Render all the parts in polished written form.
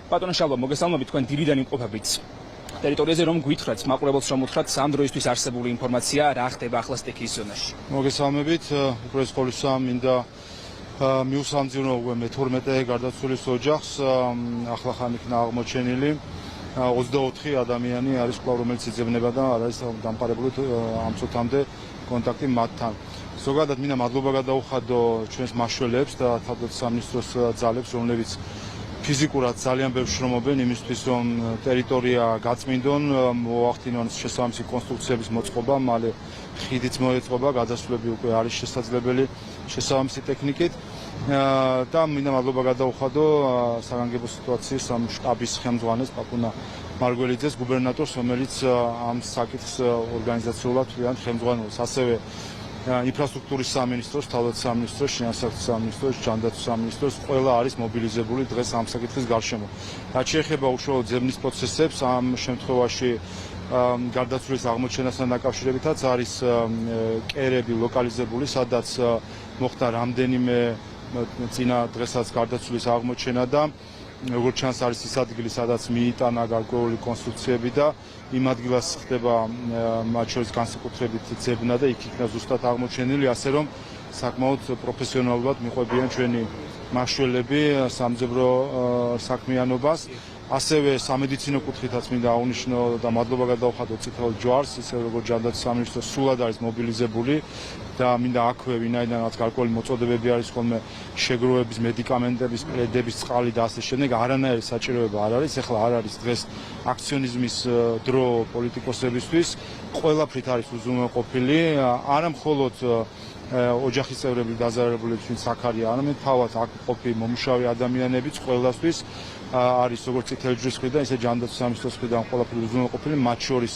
ბატონო შალვა, მოგესალმებით, თქვენ დილიდან იმყოფებით ტერიტორიაზე, რომ გვითხრათ, მაყურებელს რომ უთხრათ სამ დროისთვის არსებული ინფორმაცია, რა ხდება ახლა სტექიის ზონაში. მოგესალმებით, უპირველეს ყოვლისა მინდა მიუსამძიმრო მე-12 გარდაცვალების ოჯახს, ახლახან იქნა აღმოჩენილი 24 ადამიანი არის კვლავ, რომელიც იძებნება და არ არის დამყარებული ამ წუთამდე კონტაქტი მათთან. ზოგადად მინდა მადლობა გადაუხადო ჩვენს მაშველებს და თავდაცვის სამინისტროს ძალებს, რომლებიც ფიზიკურად ძალიან ბევრს შრომობენ იმისთვის, რომ ტერიტორია გაწმინდონ, მოახდინონ შესაბამისი კონსტრუქციების მოწყობა, მალე ხიდიც მოეწყობა, გადასვლები უკვე არის შესაძლებელი შესაბამისი ტექნიკით. და მინდა მადლობა გადაუხადო საგანგებო სიტუაციის ამ შტაბის ხელმძღვანელს პაპუნა მარგველიძეს, გუბერნატორს, რომელიც ამ საკითხს ორგანიზაციულად თვლიან ხელმძღვანელს, ასევე ინფრასტრუქტურის სამინისტროს, თავდაცვის სამინისტროს, შინაგანი საქმეთა სამინისტროს, ჯანდაცვის სამინისტროს, ყველა არის მობილიზებული დღეს ამ საკითხის გარშემო. რაც შეეხება უშუალოდ ძებნის პროცესებს, ამ შემთხვევაში გარდაცვლის აღმოჩენასთან დაკავშირებითაც არის კერები ლოკალიზებული, სადაც მოხდა რამდენიმე წინა დღესაც გარდაცვლის აღმოჩენა და როგორც ჩანს არის ის ადგილი, სადაც მიიტანა გარკვეული კონსტრუქციები და იმ ადგილას ხდება მათ შორის განსაკუთრებით ძებნა და იქ იქნა ზუსტად აღმოჩენილი, ასე რომ საკმაოდ პროფესიონალურად მიყვებიან ჩვენი მაშველები სამძებრო საქმიანობას. ასევე სამედიცინო კუთხითაც მინდა აღვნიშნო და მადლობა გადაუხადო წითელ ჯვარს, ისე როგორც ჯანდაცვის სამინისტრო სრულად არის მობილიზებული და მინდა აქვე ვინაიდანაც გარკვეული მოწოდებები არის ხოლმე შეგროვების, მედიკამენტების, პრედების, წყალი და ასე შემდეგ, არანაირი საჭიროება არ არის. ეხლა არ არის დღეს აქციონიზმის დრო პოლიტიკოსებისთვის, ყველაფრით არის უზრუნველყოფილი, არა მხოლოდ ოჯახის წევრები დაზარალებულებს, ვინც აქ არის, არამედ თავად აქ ყოფილი მომუშავე ადამიანებიც ყველასთვის არის როგორც წითელი ჯვრის მხრიდან, ისე ჯანდაცვის სამინისტროს მხრიდან ყველაფერი უზრუნველყოფილი, მათ შორის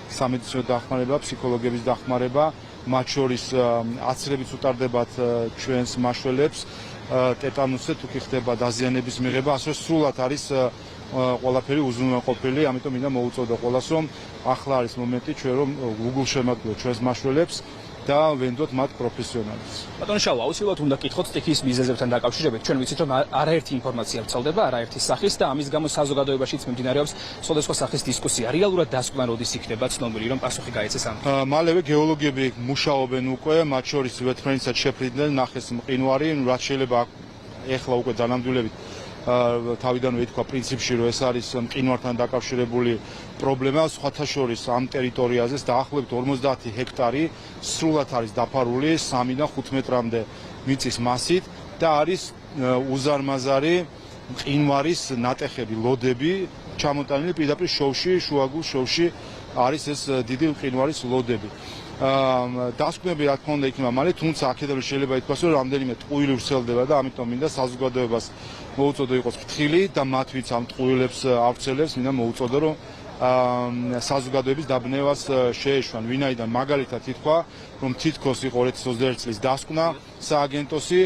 სამედიცინო დახმარება, ფსიქოლოგების დახმარება, მათ შორის აცრებიც უტარდებათ ჩვენს მაშველებს, ტეტანუსზე თუ კი ხდება დაზიანების მიღება, ასე სრულად არის ყველაფერი უზრუნველყოფილი, ამიტომ მინდა მოუწოდო ყველას, რომ ახლა არის მომენტი ჩვენ რომ უგულშემატკივროთ ჩვენს მაშველებს და ვენდოთ მათ პროფესიონალებს. ბატონო შალვა, აუცილებლად უნდა გკითხოთ სტექიის მიზეზებთან დაკავშირებით. ჩვენ ვიცით, რომ არაერთი ინფორმაცია ვრცელდება, არაერთი სახის და ამის გამო საზოგადოებაშიც მიმდინარეობს სხვადასხვა სახის დისკუსია. რეალურად დასკვნა როდის იქნება ცნობილი, რომ პასუხი გაეცეს ამ? მალევე გეოლოგები მუშაობენ უკვე, მათ შორის ვეთქრენიცად შეფრიდნენ, ნახეს მყინვარი, რაც შეიძლება ეხლა უკვე დანამდვილებით თავიდანვე ითქვა პრინციპში, რომ ეს არის მყინვართან დაკავშირებული პრობლემა, სხვათა შორის ამ ტერიტორიაზე დაახლოებით 50 ჰექტარი სრულად არის დაფარული 3 და 5 მეტრამდე მიწის მასით და არის უზარმაზარი მყინვარის ნატეხები, ლოდები ჩამოტანილი პირდაპირ შოვში, შუაგულ შოვში არის ეს დიდი მყინვარის ლოდები. დასკვნები რა თქმა უნდა იქნება მალე, თუმცა აქედან შეიძლება ითქვას, რომ რამდენიმე ტყუილი ვრცელდება და ამიტომ მინდა საზოგადოებას მოუწოდო იყოს ფრთხილი და მათ ვინც ამ ტყუილებს ავრცელებს, მინდა მოუწოდო, რომ საზოგადოების დაბნევას შეეშვან. ვინაიდან მაგალითად ითქვა, რომ თითქოს იყო 2021 წლის დასკვნა სააგენტოსი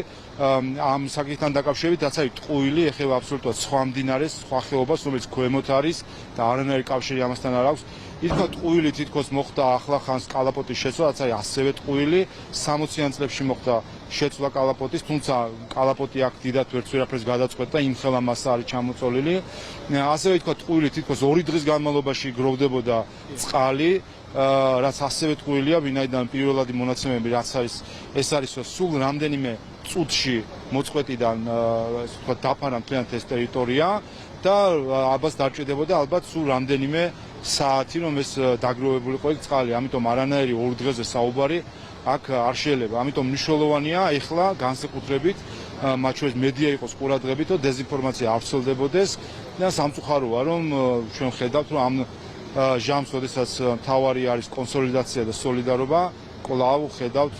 ამ საკითხთან დაკავშირებით, რაც არის ტყუილი ეხება აბსოლუტურად სხვა მდინარეს, სხვა ხეობას, რომელიც ქვემოთ არის და არანაირი კავშირი ამასთან არ აქვს. ითქვა ტყუილი თითქოს მოხდა ახლახანს კალაპოტის შეცვლა, რაც არის ასევე ტყუილი, 60-იან წლებში მოხდა შეცვლა კალაპოტის, თუმცა კალაპოტი აქ დიდად ვერც ვერაფერს გადაწყვეტდა, იმ ხელა მასა არის ჩამოწოლილი. ასევე ითქვა ტყუილი თითქოს 2 დღის განმავლობაში გროვდებოდა წყალი, რაც ასევე ტყუილია, ვინაიდან პირველადი მონაცემები რაც არის, ეს არის სულ რამდენიმე წუთში მოწყვეტიდან ასე ვთქვათ დაფარა მთლიანად ეს ტერიტორია და აბას დარჭირდებოდა ალბათ სულ რამდენიმე საათი, რომ ეს დაგროვებულიყო იქ წყალი, ამიტომ არანაირი 2 დღეზე საუბარი აქ არ შეიძლება. ამიტომ მნიშვნელოვანია ეხლა განსაკუთრებით მათ შორის მედია იყოს ყურადღებით, რომ დეზინფორმაცია არ ვრცელდებოდეს და სამწუხაროა, რომ ჩვენ ხედავთ, რომ ამ ჟამს, როდესაც მთავარი არის კონსოლიდაცია და სოლიდარობა, კვლავ ხედავთ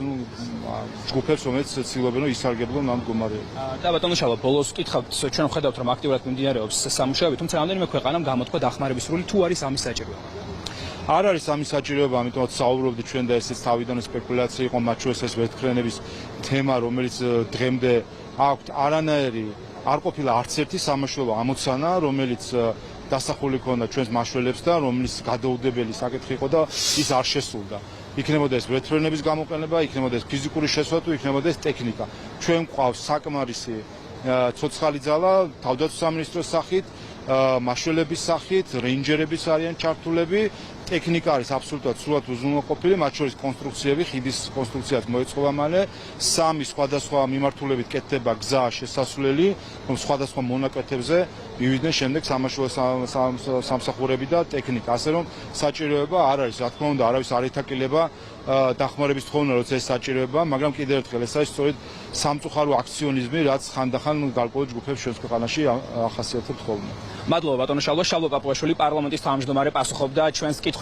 ჯგუფებს, რომელიც ცდილობენ რომ ისარგებლონ ამ მდგომარეობიდან. და ბატონო შალვა, ბოლოს ვკითხავთ, ჩვენ ხედავთ, რომ აქტიურად მიმდინარეობს სამუშაოები, თუმცა რამდენიმე ქვეყანამ გამოთქვა დახმარების სრული, თუ არის ამის საჭიროება? არ არის ამის საჭიროება, ამიტომაც საუბრობდი ჩვენ და ესეც თავიდან სპეკულაცია იყო, მათ შორის ეს ვერტქრენების თემა, რომელიც დღემდე აქვთ არანაირი არ ყოფილა არც ერთი სამაშველო ამოცანა, რომელიც დასახული ქონდა ჩვენს მაშველებს და რომლის გადაუდებელი საკითხი იყო და ის არ შესრულდა. იქნებოდა ეს ვერტფრენების გამოყენება, იქნებოდა ეს ფიზიკური შესვლა თუ იქნებოდა ეს ტექნიკა. ჩვენ გვყავს საკმარისი ცოცხალი ძალა თავდაცვის სამინისტროს სახით მაშველების სახით, რეინჯერების არიან ჩართულები, ტექნიკა არის აბსოლუტურად სრულად უზრუნველყოფილი, მათ შორის კონსტრუქციები, ხიდის კონსტრუქციაც მოეწყობა მალე, 3 სხვადასხვა მიმართულებით კეთდება გზა შესასვლელი, რომ სხვადასხვა მონაკვეთებზე მივიდნენ შემდეგ სამაშველო სამსახურები და ტექნიკა, ასე რომ საჭიროება არ არის, რა თქმა უნდა, არავის არ ეთაკილება დახმარების თხოვნა, როცა ეს საჭიროება, მაგრამ კიდევ ერთხელ ეს არის სწორედ სამწუხარო აქციონიზმი, რაც ხანდახან გარკვეულ ჯგუფებს ჩვენს ქვეყანაში ახასიათებს ხოლმე. მადლობა ბატონო შალვა, შალვა პაპუაშვილი პარლამენტის თავმჯდომარე პასუხობდა ჩვენს